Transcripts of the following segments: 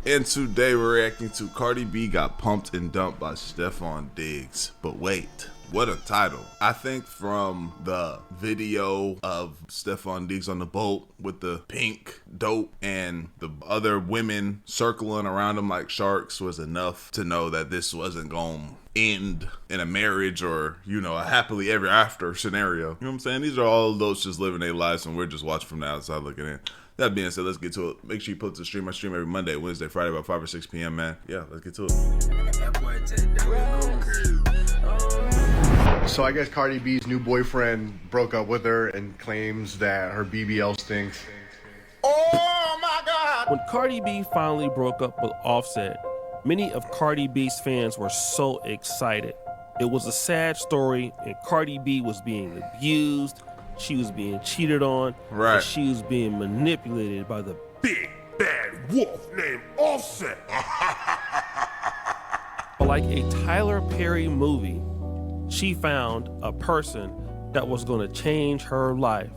And today we're reacting to Cardi B got pumped and dumped by Stefon Diggs. But wait, what a title. I think from the video of Stefon Diggs on the boat with the pink dope and the other women circling around him like sharks was enough to know that this wasn't going to end in a marriage or, you know, a happily ever after scenario. You know what I'm saying? These are all those just living their lives and we're just watching from the outside looking in. That being said, let's get to it. Make sure you put to the stream. I stream every Monday, Wednesday, Friday, about 5 or 6 p.m., man. Yeah, let's get to it. So I guess Cardi B's new boyfriend broke up with her and claims that her BBL stinks. Oh my God! When Cardi B finally broke up with Offset, many of Cardi B's fans were so excited. It was a sad story, and Cardi B was being abused. She was being cheated on, right? And she was being manipulated by the big bad wolf named Offset. Like a Tyler Perry movie, she found a person that was going to change her life.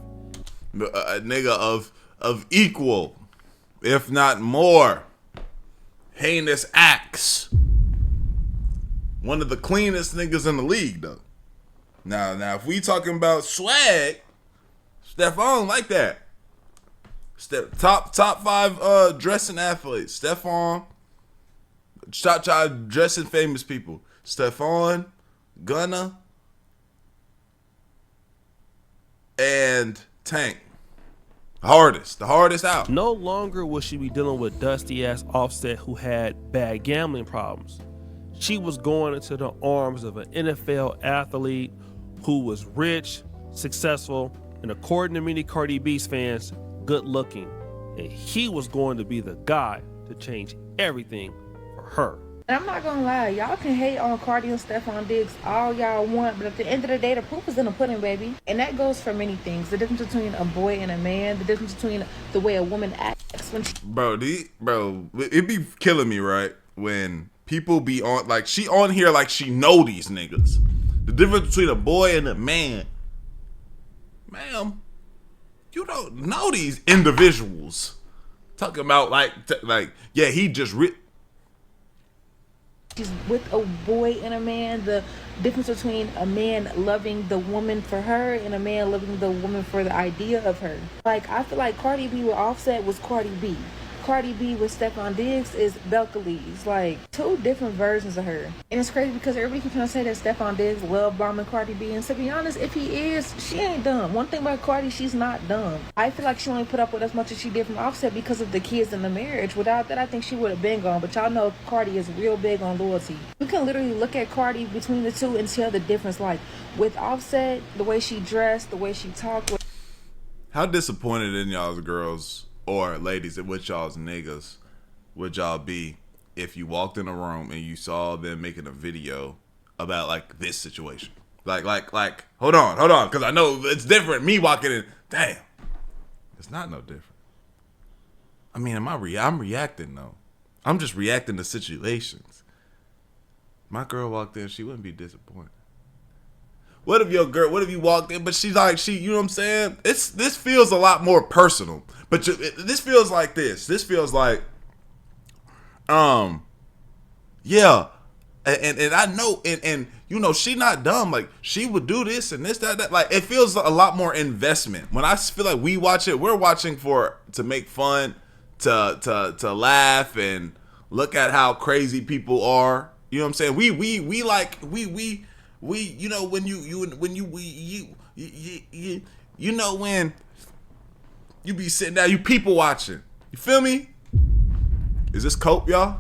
A nigga of equal, if not more, heinous acts. One of the cleanest niggas in the league, though. Now, if we talking about swag, Stefon like that. Top 5 dressing athletes. Stefon, dressing famous people. Stefon, Gunna, and Tank. The hardest out. No longer will she be dealing with dusty ass Offset who had bad gambling problems. She was going into the arms of an NFL athlete who was rich, successful, and according to many Cardi B's fans, good looking. And he was going to be the guy to change everything for her. And I'm not gonna lie, y'all can hate on Cardi and Stefon Diggs all y'all want, but at the end of the day, the proof is in the pudding, baby. And that goes for many things. The difference between a boy and a man, the difference between the way a woman acts when she... Bro, it be killing me, right? When people be on, like, she on here like she know these niggas. The difference between a boy and a man. Ma'am, you don't know these individuals. Talking about like, yeah, he just She's with a boy and a man. The difference between a man loving the woman for her and a man loving the woman for the idea of her. Like, I feel like Cardi B with Offset was Cardi B. Cardi B with Stefon Diggs is Belcalis. Like, two different versions of her. And it's crazy because everybody keeps trying to say that Stefon Diggs love bombing Cardi B. And to be honest, if he is, she ain't dumb. One thing about Cardi, she's not dumb. I feel like she only put up with as much as she did from Offset because of the kids and the marriage. Without that, I think she would have been gone. But y'all know Cardi is real big on loyalty. You can literally look at Cardi between the two and tell the difference. Like, with Offset, the way she dressed, the way she talked. How disappointed in y'all's girls or ladies, with y'all's niggas would y'all be if you walked in a room and you saw them making a video about like this situation? Like, hold on, because I know it's different. Me walking in, damn, it's not no different. I mean, I'm reacting though. I'm just reacting to situations. My girl walked in, she wouldn't be disappointed. What if you walked in, but she's like, you know what I'm saying? This feels a lot more personal. But this feels like this. This feels like, yeah. And I know, and you know, she not dumb. Like, she would do this and this, that. Like, it feels a lot more investment. When I feel like we watch it, we're watching to make fun, to laugh and look at how crazy people are. You know what I'm saying? We you know, when you know, when you be sitting down, you people watching. You feel me? Is this cope, y'all?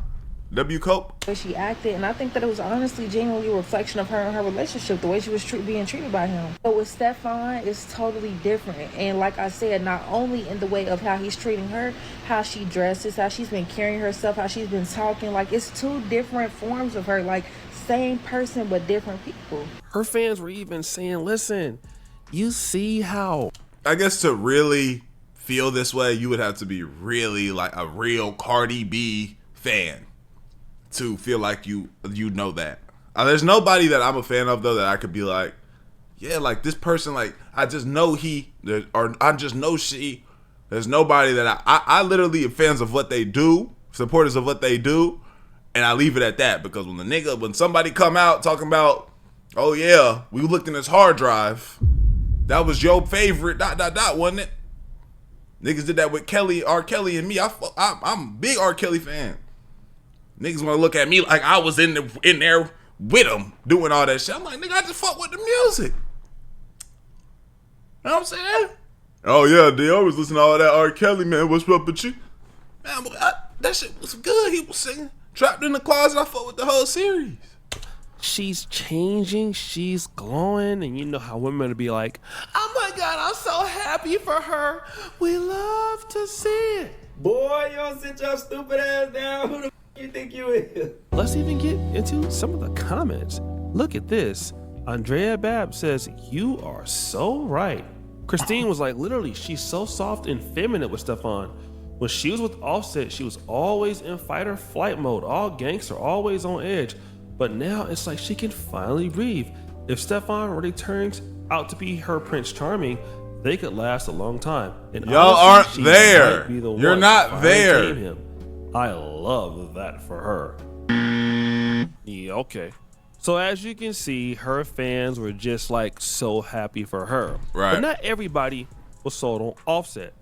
W cope? The way she acted, and I think that it was honestly genuinely a reflection of her and her relationship, the way she was being treated by him. But with Stefon, it's totally different. And like I said, not only in the way of how he's treating her, how she dresses, how she's been carrying herself, how she's been talking. Like, it's two different forms of her. Like, same person but different people. Her fans were even saying, listen, you see how... I guess to really feel this way, you would have to be really like a real Cardi B fan to feel like you know that. There's nobody that I'm a fan of though that I could be like, yeah, like this person, like I just know or I just know she. There's nobody that I literally am fans of what they do, supporters of what they do, and I leave it at that. Because when somebody come out talking about, oh yeah, we looked in his hard drive, that was your favorite, ... wasn't it? Niggas did that with Kelly, R. Kelly, and me. I'm a big R. Kelly fan. Niggas want to look at me like I was in there with him doing all that shit. I'm like, nigga, I just fuck with the music. You know what I'm saying? Oh yeah, Dior was listening to all that R. Kelly, man. What's up with you? Man, that shit was good. He was singing. Trapped in the Closet. I fuck with the whole series. She's changing, she's glowing, and you know how women will be like, oh my God, I'm so happy for her. We love to see it. Boy, y'all sit your stupid ass down. Who the f*** you think you is? Let's even get into some of the comments. Look at this. Andrea Babb says, you are so right. Christine was like, literally, she's so soft and feminine with Stefon. When she was with Offset, she was always in fight or flight mode, all gangster, always on edge. But now it's like she can finally breathe. If Stefon really turns out to be her Prince Charming, they could last a long time. And y'all honestly, aren't there. You're not there. Him. I love that for her. Yeah, okay. So as you can see, her fans were just like so happy for her. Right. But not everybody was sold on Offset.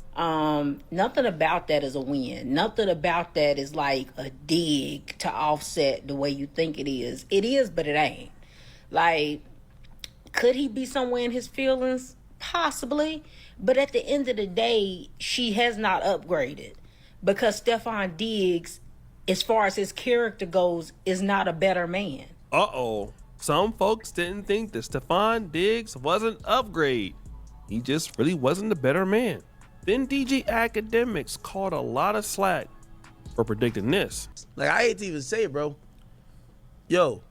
Nothing about that is a win. Nothing about that is like a dig to Offset the way you think it is. It is, but it ain't. Like, could he be somewhere in his feelings? Possibly. But at the end of the day, she has not upgraded. Because Stefon Diggs, as far as his character goes, is not a better man. Uh-oh. Some folks didn't think that Stefon Diggs was an upgrade. He just really wasn't a better man. Then DJ Academics called a lot of slack for predicting this. Like, I hate to even say it, bro. Yo,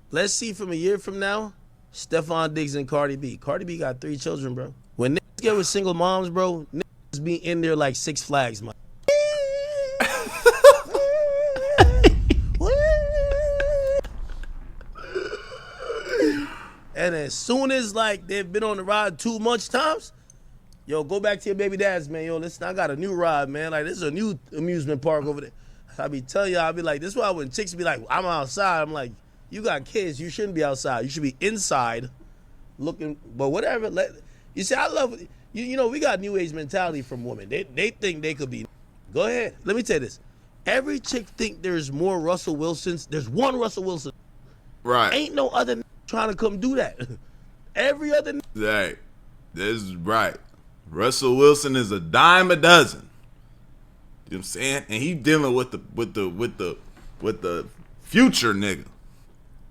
let's see from a year from now, Stefon Diggs and Cardi B. Cardi B got 3 children, bro. When niggas get with single moms, bro, niggas be in there like Six Flags, man. And as soon as, like, they've been on the ride too much times, yo, go back to your baby dads, man. Yo, listen, I got a new ride, man. Like, this is a new amusement park over there. I be telling y'all, I be like, this is why when chicks be like, I'm outside, I'm like, you got kids, you shouldn't be outside. You should be inside looking, but whatever. You see, I love, you know, we got new age mentality from women. They think they could be. Go ahead. Let me tell you this. Every chick think there's more Russell Wilsons. There's one Russell Wilson. Right. Ain't no other trying to come do that. Every other. Right. This is right. Russell Wilson is a dime a dozen. You know what I'm saying? And he dealing with the future nigga.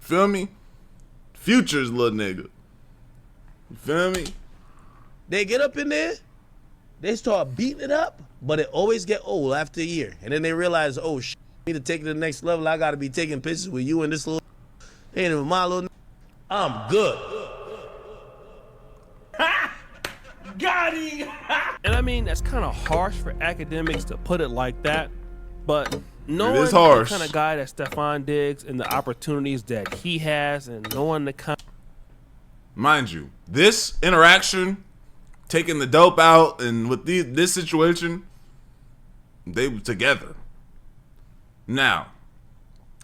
Feel me? Future's little nigga. You feel me? They get up in there, they start beating it up, but it always get old after a year. And then they realize, oh shit, I need to take it to the next level. I gotta be taking pictures with you and this little ain't even my little. I'm good. Got him! And I mean, that's kind of harsh for Academics to put it like that, but knowing the kind of guy that Stefon Diggs and the opportunities that he has, and knowing the kind. Mind you, this interaction, taking the dope out, and with this situation, they were together. Now,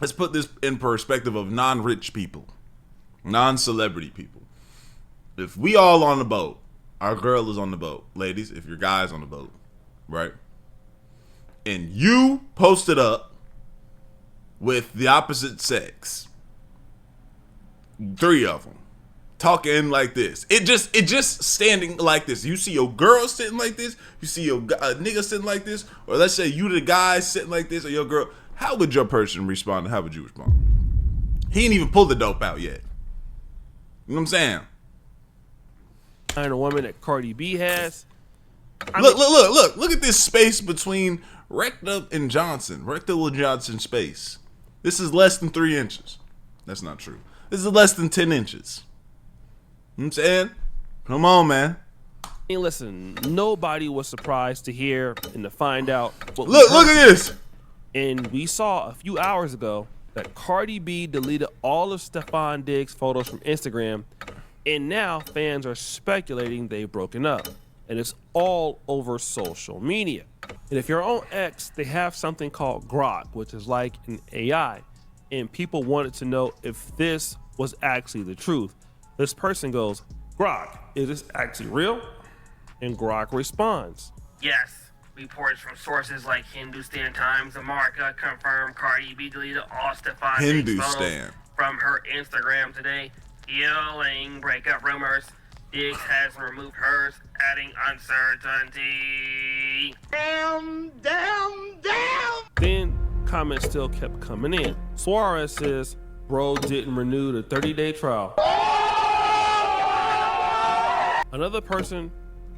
let's put this in perspective of non-rich people, non-celebrity people. If we all on the boat, our girl is on the boat. Ladies, if your guy's on the boat, right? And you posted up with the opposite sex. 3 of them. Talking like this. It just standing like this. You see your girl sitting like this. You see your nigga sitting like this. Or let's say you the guy sitting like this or your girl. How would your person respond and how would you respond? He ain't even pulled the dope out yet. You know what I'm saying? And a woman that Cardi B has. Look at this space between Recta and Johnson. Recta and Johnson space. This is less than 3 inches. That's not true. This is less than 10 inches. You know what I'm saying? Come on, man. Hey, listen, nobody was surprised to hear and to find out. Look at this. And we saw a few hours ago that Cardi B deleted all of Stefon Diggs' photos from Instagram. And now fans are speculating they've broken up. and it's all over social media. And if you're on X, they have something called Grock, which is like an AI, and people wanted to know if this was actually the truth. This person goes, "Grock, is this actually real?" And Grock responds, "Yes. Reports from sources like Hindustan Times America confirm Cardi B deleted all Stefon Diggs photos from her Instagram today, fueling breakup rumors. Diggs has removed hers, adding uncertainty." Damn. Then comments still kept coming in. Suarez says, "Bro didn't renew the 30-day trial." Another person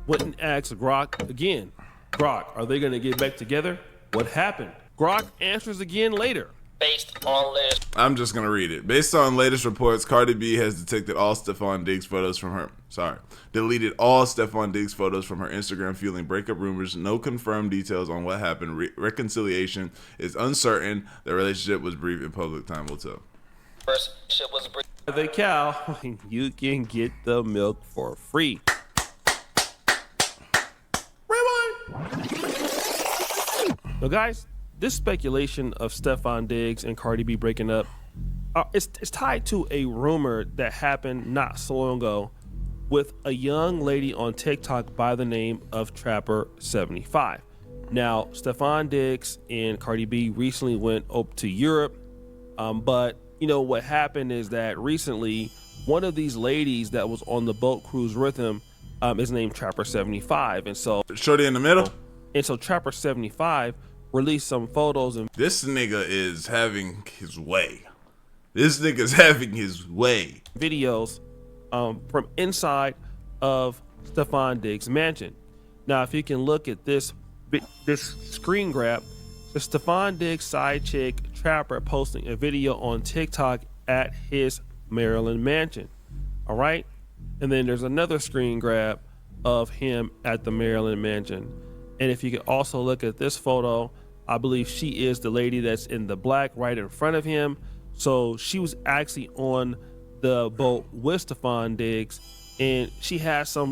went and asked Grock again, "Grock, are they gonna get back together? What happened?" Grock answers again later. Based on list. I'm just gonna read it. Based on latest reports, Cardi B has detected all Stefon Diggs photos from her. Deleted all Stefon Diggs photos from her Instagram, fueling breakup rumors. No confirmed details on what happened. Reconciliation is uncertain. The relationship was brief, and public time will tell. Relationship was brief. The cow, you can get the milk for free. Now, guys, this speculation of Stefon Diggs and Cardi B breaking up, it's tied to a rumor that happened not so long ago with a young lady on TikTok by the name of Trapper75. Now, Stefon Diggs and Cardi B recently went up to Europe, but you know what happened is that recently one of these ladies that was on the boat cruise with him is named Trapper75, and so shorty in the middle. And so Trapper75 released some photos, and this nigga is having his way. This nigga's having his way. Videos from inside of Stefon Diggs' mansion. Now, if you can look at this screen grab, the Stefon Diggs side chick Trapper posting a video on TikTok at his Maryland mansion. All right, and then there's another screen grab of him at the Maryland mansion. And if you could also look at this photo, I believe she is the lady that's in the black right in front of him. So she was actually on the boat with Stefon Diggs, and she has some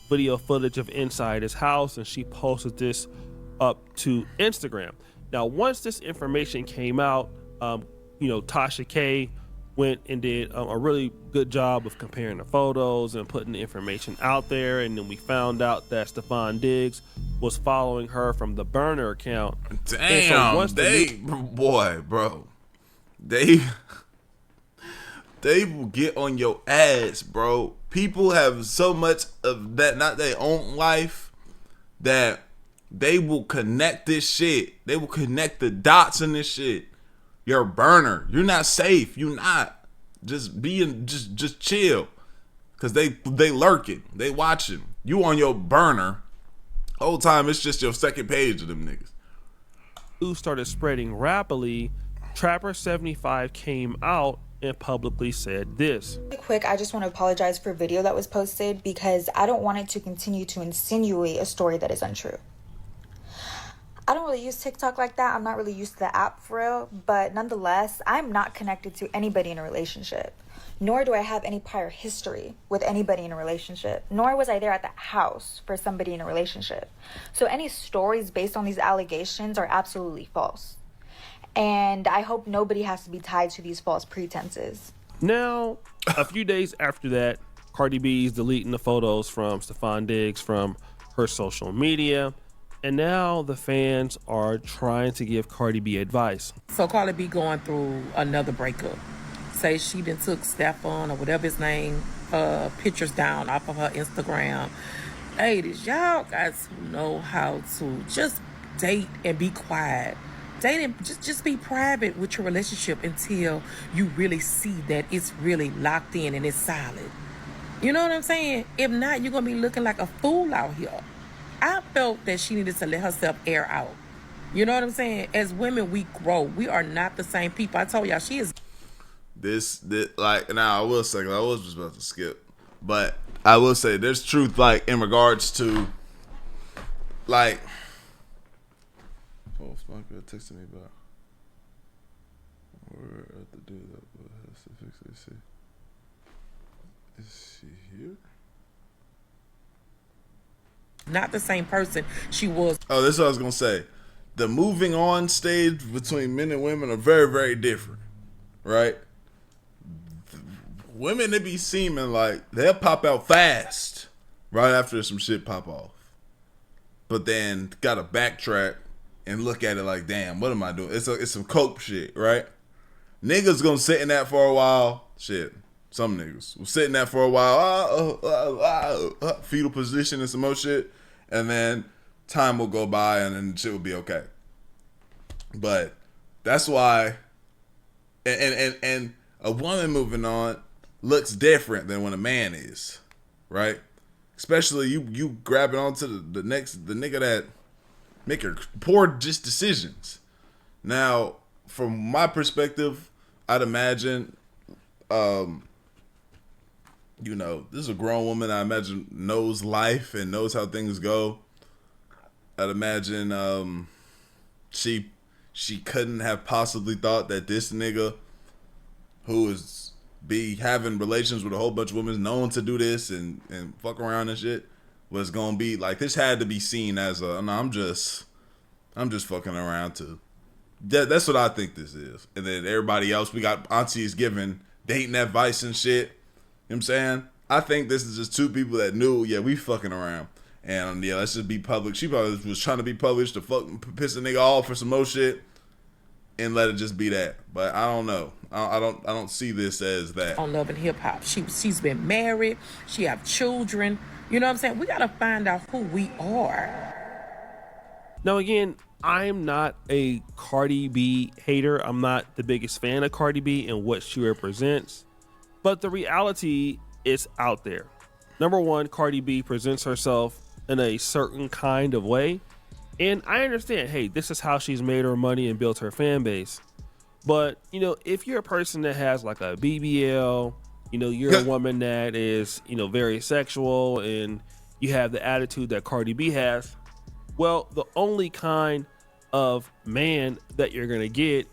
video footage of inside his house, and she posted this up to Instagram. Now, once this information came out, Tasha K went and did a really good job of comparing the photos and putting the information out there. And then we found out that Stefon Diggs was following her from the burner account. Damn, they will get on your ass, bro. People have so much of that, not their own life, that they will connect this shit. They will connect the dots in this shit. You're a burner. You're not safe. You not. Just chill. Cause they lurking. They watching. You on your burner. Whole time it's just your second page of them niggas. Who started spreading rapidly, Trapper75 came out and publicly said this. Really quick, I just want to apologize for a video that was posted because I don't want it to continue to insinuate a story that is untrue. I don't really use TikTok like that. I'm not really used to the app for real, but nonetheless, I'm not connected to anybody in a relationship, nor do I have any prior history with anybody in a relationship, nor was I there at the house for somebody in a relationship. So any stories based on these allegations are absolutely false. And I hope nobody has to be tied to these false pretenses. Now, a few days after that, Cardi B's deleting the photos from Stefon Diggs from her social media. And now the fans are trying to give Cardi B advice. So Cardi B going through another breakup. Say she done took Stefon or whatever his name, pictures down off of her Instagram. Ladies, y'all guys know how to just date and be quiet. Date and just be private with your relationship until you really see that it's really locked in and it's solid. You know what I'm saying? If not, you're going to be looking like a fool out here. I felt that she needed to let herself air out. You know what I'm saying? As women, we grow. We are not the same people. I told y'all, she is. This like, now I will say, I was just about to skip, but I will say there's truth, like, in regards to, like, oh, my girl texted me about, we're at the dude that has to fix AC. Is she here? not the same person she was. Oh, this is what I was gonna say. The moving on stage between men and women are very, very different, right? Women, they be seeming like they'll pop out fast right after some shit pop off, but then gotta backtrack and look at it like, damn, what am I doing? It's some cope shit, right? Niggas gonna sit in that for a while. Shit, some niggas will sit in that for a while, fetal position and some more shit, and then time will go by and then shit will be okay. But that's why, and a woman moving on looks different than when a man is, right? Especially you grabbing onto the nigga that make her poor just decisions. Now, from my perspective, I'd imagine, this is a grown woman. I imagine knows life and knows how things go. I'd imagine she couldn't have possibly thought that this nigga who is be having relations with a whole bunch of women known to do this and fuck around and shit was gonna be like, this had to be seen as a, no, I'm just fucking around too. That's what I think this is. And then everybody else, we got aunties giving dating advice and shit. You know what I'm saying? I think this is just two people that knew, yeah, we fucking around. And yeah, let's just be public. She probably was trying to be published to fuck piss a nigga off for some more shit and let it just be that. But I don't know. I don't see this as that. On Love and Hip Hop. She's been married. She have children. You know what I'm saying? We got to find out who we are. Now, again, I'm not a Cardi B hater. I'm not the biggest fan of Cardi B and what she represents. But the reality is out there. Number one, Cardi B presents herself in a certain kind of way. And I understand, hey, this is how she's made her money and built her fan base. But, if you're a person that has like a BBL, you're a woman that is, very sexual and you have the attitude that Cardi B has, well, the only kind of man that you're going to get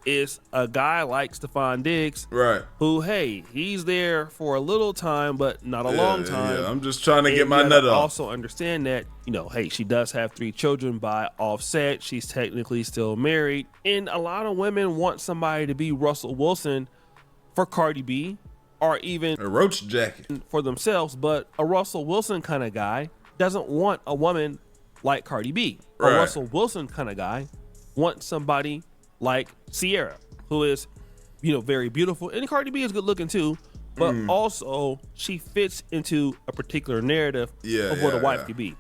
is a guy like Stefon Diggs, right? Who, hey, he's there for a little time, but not a long time. Yeah. I'm just trying to get my nut off. Also understand that, hey, she does have 3 children by Offset. She's technically still married, and a lot of women want somebody to be Russell Wilson for Cardi B, or even a roach jacket for themselves. But a Russell Wilson kind of guy doesn't want a woman like Cardi B. Right. A Russell Wilson kind of guy wants somebody like Sierra, who is, very beautiful, and Cardi B is good looking too, but also she fits into a particular narrative of what a wife could be,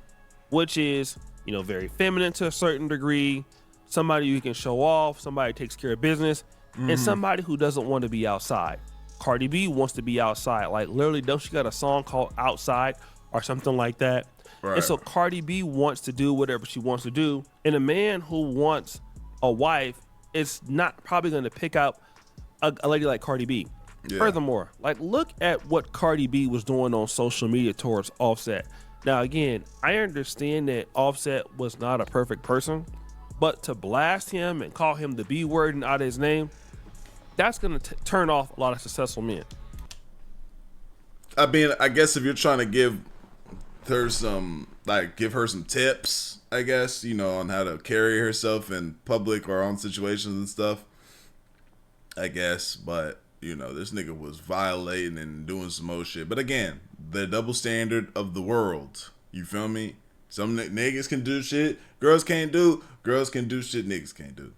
which is, very feminine to a certain degree, somebody you can show off, somebody who takes care of business, and somebody who doesn't want to be outside. Cardi B wants to be outside, like literally, don't she got a song called Outside or something like that? Right. And so Cardi B wants to do whatever she wants to do, and a man who wants a wife is not probably going to pick out a lady like Cardi B. Yeah. Furthermore, look at what Cardi B was doing on social media towards Offset. Now, again, I understand that Offset was not a perfect person, but to blast him and call him the B word and out of his name, that's going to turn off a lot of successful men. I mean, I guess if you're trying to give her some tips, I guess, on how to carry herself in public or on situations and stuff, I guess. But, this nigga was violating and doing some more shit. But again, the double standard of the world. You feel me? Some niggas can do shit girls can't do. Girls can do shit niggas can't do.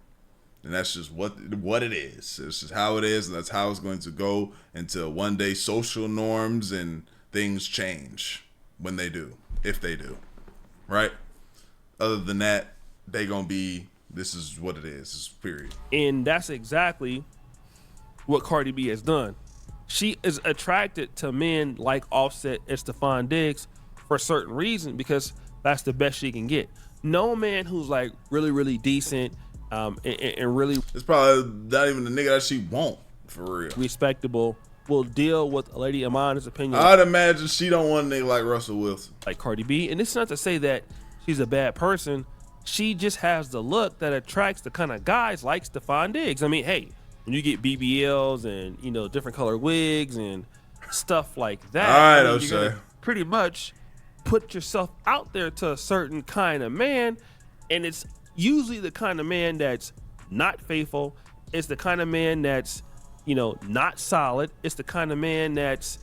And that's just what it is. It's just how it is, and that's how it's going to go until one day social norms and things change when they do, if they do. Right? Other than that, they gonna be, this is what it is, period. And that's exactly what Cardi B has done. She is attracted to men like Offset and Stefon Diggs for a certain reason, because that's the best she can get. No man who's really, really decent and really, it's probably not even the nigga that she want, for real, respectable, will deal with a lady of mine, his opinion. I'd imagine she don't want a nigga like Russell Wilson, like Cardi B. And it's not to say that she's a bad person. She just has the look that attracts the kind of guys like Stefon Diggs. I mean, hey, when you get BBLs and, different color wigs and stuff like that, all right, you're gonna pretty much put yourself out there to a certain kind of man, and it's usually the kind of man that's not faithful. It's the kind of man that's, not solid. It's the kind of man that's,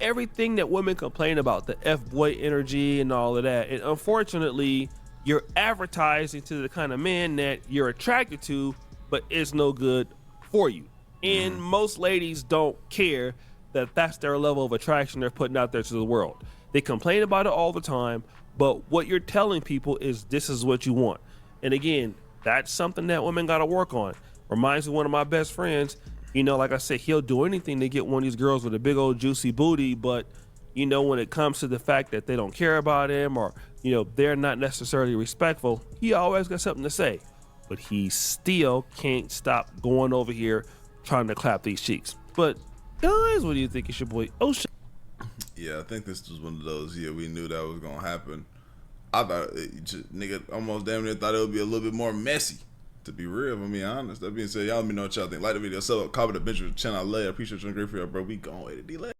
everything that women complain about, the F-boy energy and all of that. And unfortunately, you're advertising to the kind of man that you're attracted to, but it's no good for you. And most ladies don't care that that's their level of attraction they're putting out there to the world. They complain about it all the time, but what you're telling people is this is what you want. And again, that's something that women got to work on. Reminds me of one of my best friends. Like I said, he'll do anything to get one of these girls with a big old juicy booty, but when it comes to the fact that they don't care about him or they're not necessarily respectful, he always got something to say. But he still can't stop going over here trying to clap these cheeks. But guys, what do you think? It's your boy Ocean. Yeah, I think this was one of those. Yeah, we knew that was gonna happen. I thought nigga almost damn near thought it would be a little bit more messy. To be real, if I'm being honest. That being said, y'all let me know what y'all think. Like the video, sub up, comment, the bench, channel. I love you. I appreciate you. I'm great for y'all, bro. We going to delay.